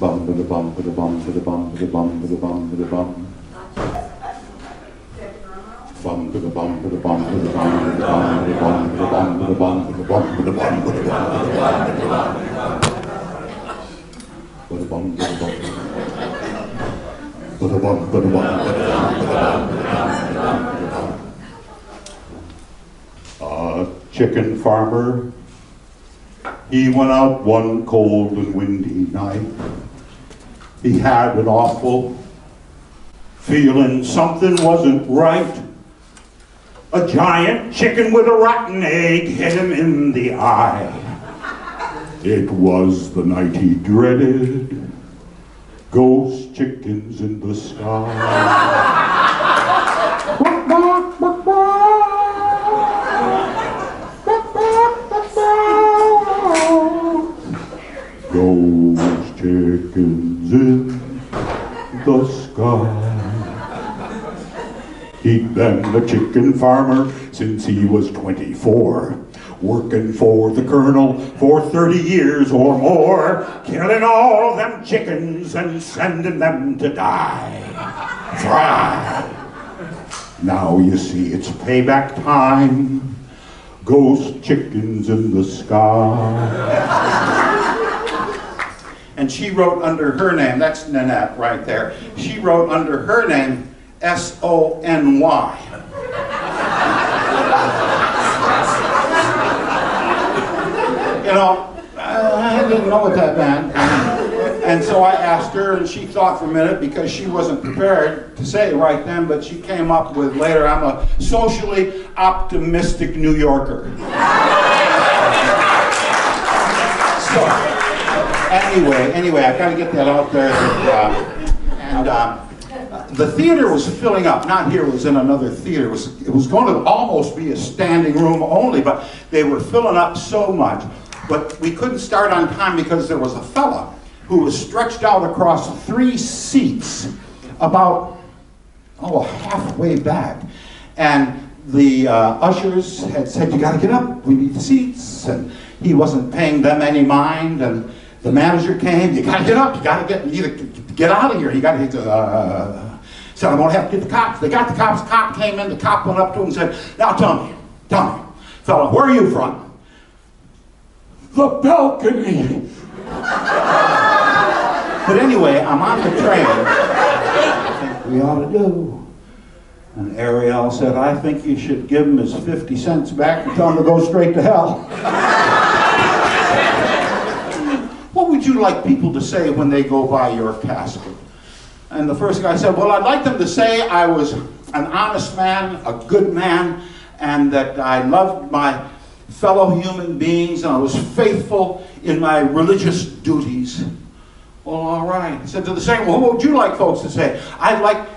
Bum, ba-da, bum, ba-da, bum, ba-da, bum, ba-da, bum, ba-da, bum, ba-da, bum. Bum, ba-da, bum, ba-da, bum, ba-da, bum, ba-da, bum, ba-da, bum, ba-da, bum, ba-da, bum, ba-da, bum, ba-da, bum, ba-da, bum, ba-da, bum. A chicken farmer, he went out one cold and windy night. He had an awful feeling something wasn't right. A giant chicken with a rotten egg hit him in the eye. It was the night he dreaded. Ghost chickens in the sky. Ghost chickens in the sky. He'd been a chicken farmer since he was 24. Working for the colonel for 30 years or more, killing all them chickens and sending them to die. Fry. Now you see it's payback time. Ghost chickens in the sky. And she wrote under her name, that's Nanette right there, she wrote under her name S-O-N-Y. You know, I didn't know what that meant. And so I asked her, and she thought for a minute because she wasn't prepared to say it right then, but she came up with later, I'm a socially optimistic New Yorker. So, anyway, I've got to get that out there. The theater was filling up. Not here, it was in another theater. It was going to almost be a standing room only, but they were filling up so much. But we couldn't start on time because there was a fella who was stretched out across 3 seats about, halfway back. And the ushers had said, you gotta get up, we need the seats. And he wasn't paying them any mind. And the manager came, you gotta get up, you either get out of here, you gotta said, I'm gonna have to get the cops. They got the cops, cop came in, the cop went up to him and said, now tell me, fella, where are you from? The balcony. But anyway, I'm on the train. I think we ought to do. And Ariel said, I think you should give him his 50 cents back and tell him to go straight to hell. What would you like people to say when they go by your casket? And the first guy said, well, I'd like them to say I was an honest man, a good man, and that I loved my fellow human beings, and I was faithful in my religious duties. Well, all right. He said to the second, well, what would you like folks to say? I'd like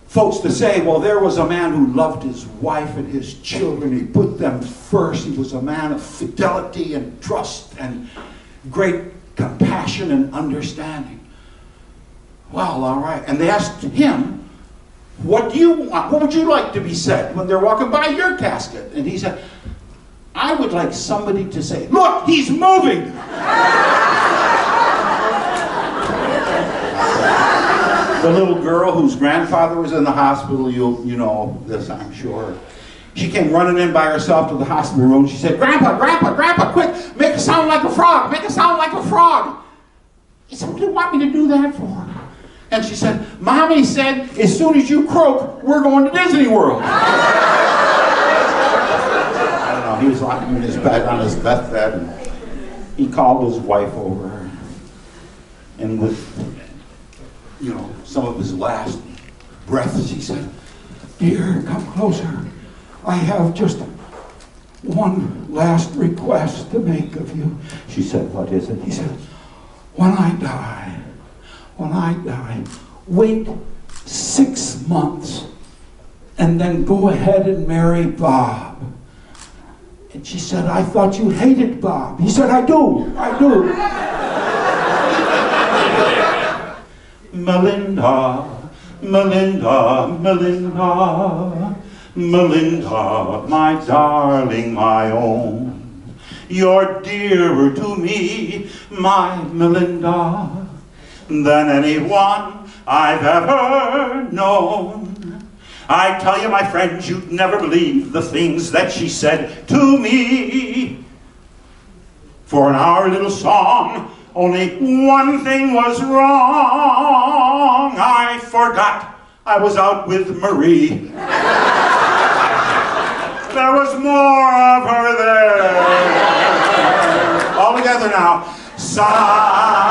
folks to say, well, there was a man who loved his wife and his children. He put them first. He was a man of fidelity and trust and great compassion and understanding. Well, all right. And they asked him, what do you want? What would you like to be said when they're walking by your casket? And he said, I would like somebody to say, look, he's moving. The little girl whose grandfather was in the hospital, you know this, I'm sure. She came running in by herself to the hospital room. She said, Grandpa, quick, make a sound like a frog, make a sound like a frog. He said, what do you want me to do that for? And she said, Mommy said, as soon as you croak, we're going to Disney World. He was lying in his bed, on his deathbed, and he called his wife over, and with, some of his last breaths, he said, dear, come closer. I have just one last request to make of you. She said, what is it? He said, when I die, wait 6 months, and then go ahead and marry Bob. And she said, I thought you hated Bob. He said, I do. Melinda, my darling, my own. You're dearer to me, my Melinda, than anyone I've ever known. I tell you, my friends, you'd never believe the things that she said to me. For in our little song, only one thing was wrong. I forgot I was out with Marie. There was more of her there. All together now. Sigh.